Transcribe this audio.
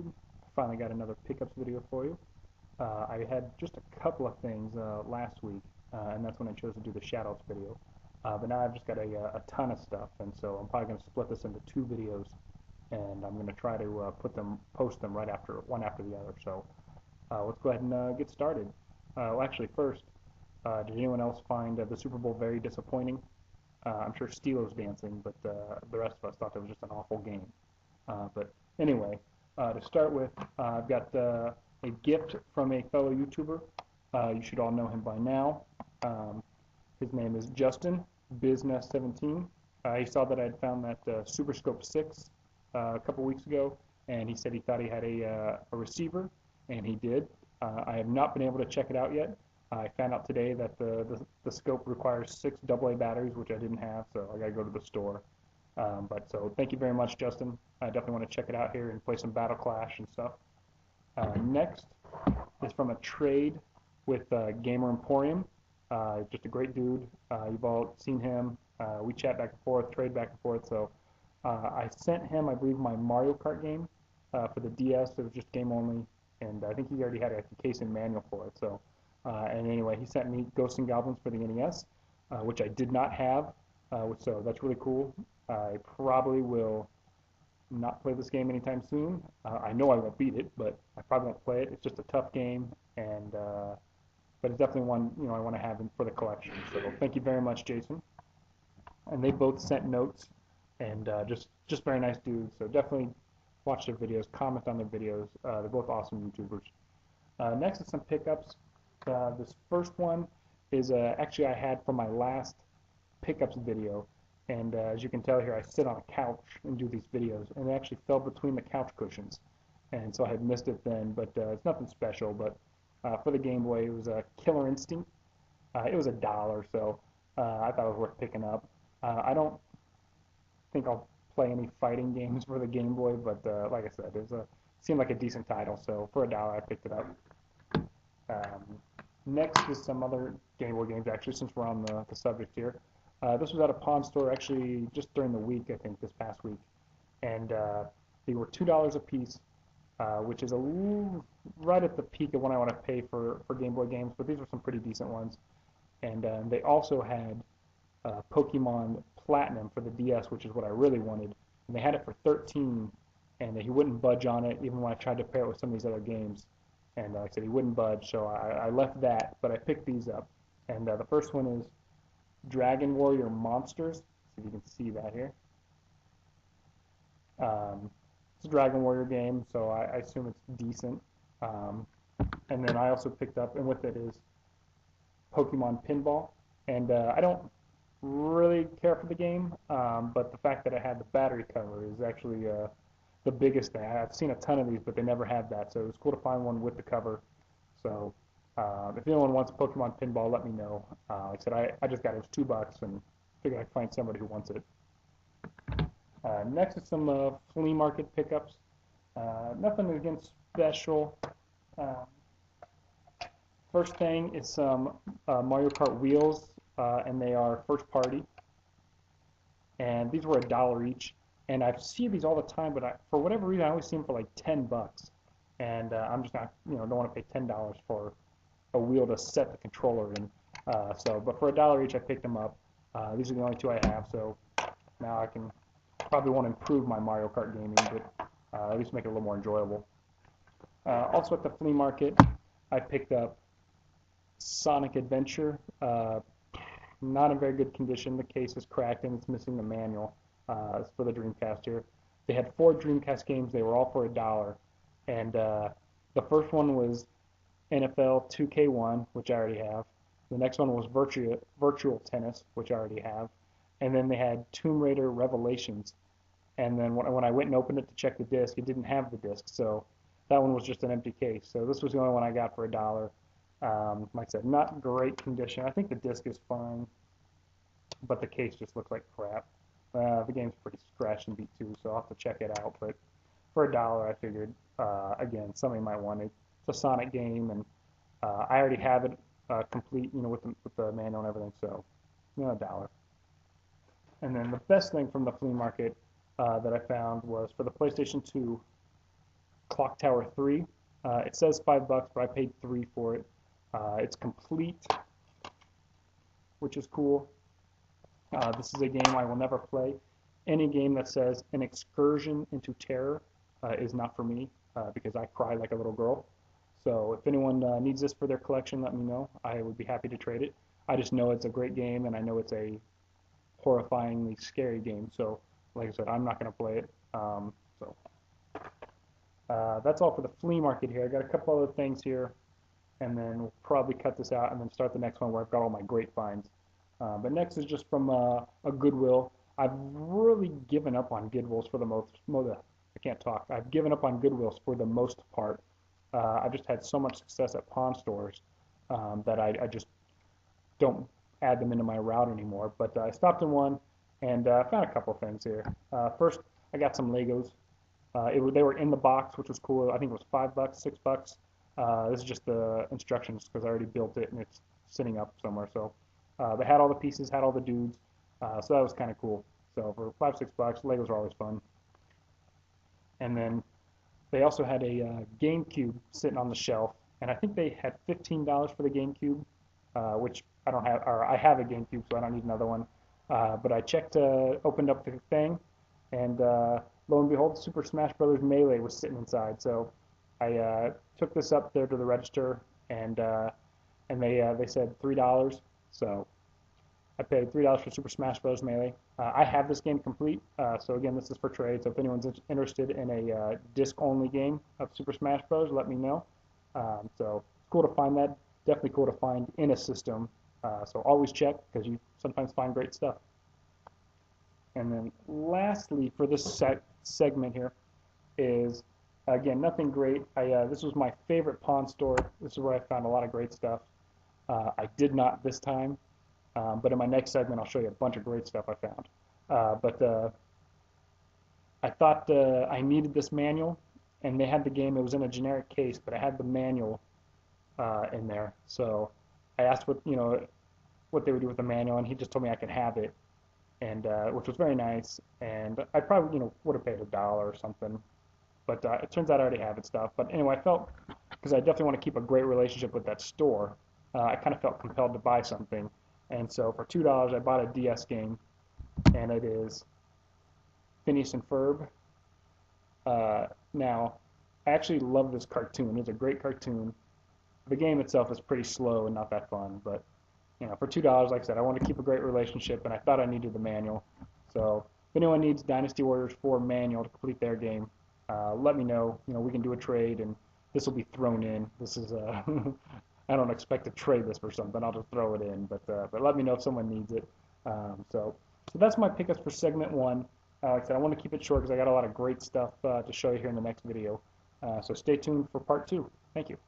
YouTube. Finally got another pickups video for you. I had just a couple of things last week, and that's when I chose to do the shoutouts video. But now I've just got a ton of stuff, and so I'm probably going to split this into two videos, and I'm going to try to post them right after one after the other. So let's go ahead and get started. Well, actually, first, did anyone else find the Super Bowl very disappointing? I'm sure Steelers dancing, but the rest of us thought it was just an awful game. But anyway, to start with, I've got a gift from a fellow YouTuber. You should all know him by now. His name is Justin, Bizznes17. He saw that I had found that Super Scope 6 a couple weeks ago, and he said he thought he had a receiver, and he did. I have not been able to check it out yet. I found out today that the scope requires 6 AA batteries, which I didn't have, so I got to go to the store. So thank you very much, Justin. I definitely want to check it out here and play some Battle Clash and stuff. Next is from a trade with GamerEmporium. Just a great dude. You've all seen him. We chat back and forth, trade back and forth. So I sent him, I believe, my Mario Kart game for the DS. It was just game only, and I think he already had a case and manual for it. So and anyway, he sent me Ghosts and Goblins for the NES, which I did not have. So that's really cool. I probably will not play this game anytime soon. I know I won't beat it, but I probably won't play it. It's just a tough game, and but it's definitely one I want to have for the collection. So thank you very much, Jason. And they both sent notes, and just very nice dudes. So definitely watch their videos, comment on their videos. They're both awesome YouTubers. Next is some pickups. This first one is actually I had from my last pickups video, and as you can tell here, I sit on a couch and do these videos, and it actually fell between the couch cushions, and so I had missed it then, but it's nothing special. But for the Game Boy, it was a Killer Instinct. It was $1, so I thought it was worth picking up. I don't think I'll play any fighting games for the Game Boy, but like I said, it seemed like a decent title, so for $1 I picked it up. Next is some other Game Boy games, actually, since we're on the subject here. This was at a pawn store, actually, just during the week, I think, this past week. And they were $2 a piece, which is right at the peak of what I want to pay for Game Boy games, but these were some pretty decent ones. And they also had Pokemon Platinum for the DS, which is what I really wanted. And they had it for $13, and he wouldn't budge on it, even when I tried to pair it with some of these other games. And like I said, he wouldn't budge, so I left that, but I picked these up. And the first one is Dragon Warrior Monsters. See if you can see that here. It's a Dragon Warrior game, so I assume it's decent. And then I also picked up, and with it is Pokemon Pinball. And I don't really care for the game, but the fact that it had the battery cover is actually the biggest thing. I've seen a ton of these, but they never had that, so it was cool to find one with the cover. So if anyone wants Pokemon Pinball, let me know. Like I said, I just got it. It was $2, and figured I'd find somebody who wants it. Next is some flea market pickups. Nothing again special. First thing is some Mario Kart wheels, and they are first party. And these were $1 each. And I see these all the time, but for whatever reason, I always see them for like $10. And I'm just not, don't want to pay $10 for a wheel to set the controller in. But for $1 each, I picked them up. These are the only two I have, so now I can probably want to improve my Mario Kart gaming, but at least make it a little more enjoyable. Also at the flea market, I picked up Sonic Adventure. Not in very good condition. The case is cracked and it's missing the manual. It's for the Dreamcast here. They had 4 Dreamcast games. They were all for $1. And the first one was NFL 2K1, which I already have. The next one was Virtual Tennis, which I already have. And then they had Tomb Raider Revelations. And then when I went and opened it to check the disc, it didn't have the disc. So that one was just an empty case. So this was the only one I got for $1. Like I said, not great condition. I think the disc is fine, but the case just looks like crap. The game's pretty scratched and beat too, so I'll have to check it out. But for $1, I figured, again, somebody might want it. It's a Sonic game, and I already have it complete, with the manual and everything, so, $1. And then the best thing from the flea market that I found was for the PlayStation 2, Clock Tower 3. It says $5, but I paid 3 for it. It's complete, which is cool. This is a game I will never play. Any game that says an excursion into terror is not for me because I cry like a little girl. So if anyone needs this for their collection, let me know. I would be happy to trade it. I just know it's a great game, and I know it's a horrifyingly scary game. So, like I said, I'm not going to play it. That's all for the flea market here. I got a couple other things here, and then we'll probably cut this out and then start the next one where I've got all my great finds. But next is just from a Goodwill. I've really given up on Goodwills for the I can't talk. I've given up on Goodwills for the most part. I've just had so much success at pawn stores that I just don't add them into my route anymore. But I stopped in one and found a couple of things here. First, I got some Legos. They were in the box, which was cool. I think it was $5, $6. This is just the instructions because I already built it and it's sitting up somewhere. So they had all the pieces, had all the dudes. So that was kind of cool. So for $5, $6, Legos are always fun. And then they also had a GameCube sitting on the shelf, and I think they had $15 for the GameCube, which I don't have, or I have a GameCube, so I don't need another one. But I checked, opened up the thing, and lo and behold, Super Smash Bros. Melee was sitting inside. So I took this up there to the register, and they said $3. So I paid $3 for Super Smash Bros. Melee. I have this game complete, so again, this is for trade. So if anyone's interested in a disc-only game of Super Smash Bros., let me know. So it's cool to find that. Definitely cool to find in a system. So always check because you sometimes find great stuff. And then lastly, for this segment here, is again nothing great. This was my favorite pawn store. This is where I found a lot of great stuff. I did not this time. But in my next segment, I'll show you a bunch of great stuff I found. I thought I needed this manual, and they had the game. It was in a generic case, but I had the manual in there. So I asked what they would do with the manual, and he just told me I could have it, and which was very nice. And I probably would have paid $1 or something, but it turns out I already have it stuff. But anyway, I felt because I definitely want to keep a great relationship with that store, I kind of felt compelled to buy something. And so for $2, I bought a DS game, and it is Phineas and Ferb. Now, I actually love this cartoon. It's a great cartoon. The game itself is pretty slow and not that fun, but for $2, like I said, I want to keep a great relationship, and I thought I needed the manual. So if anyone needs Dynasty Warriors 4 manual to complete their game, let me know. We can do a trade, and this will be thrown in. This is I don't expect to trade this for something. I'll just throw it in, but let me know if someone needs it. So that's my pickups for segment 1. Like I said, I want to keep it short because I got a lot of great stuff to show you here in the next video. So stay tuned for part 2. Thank you.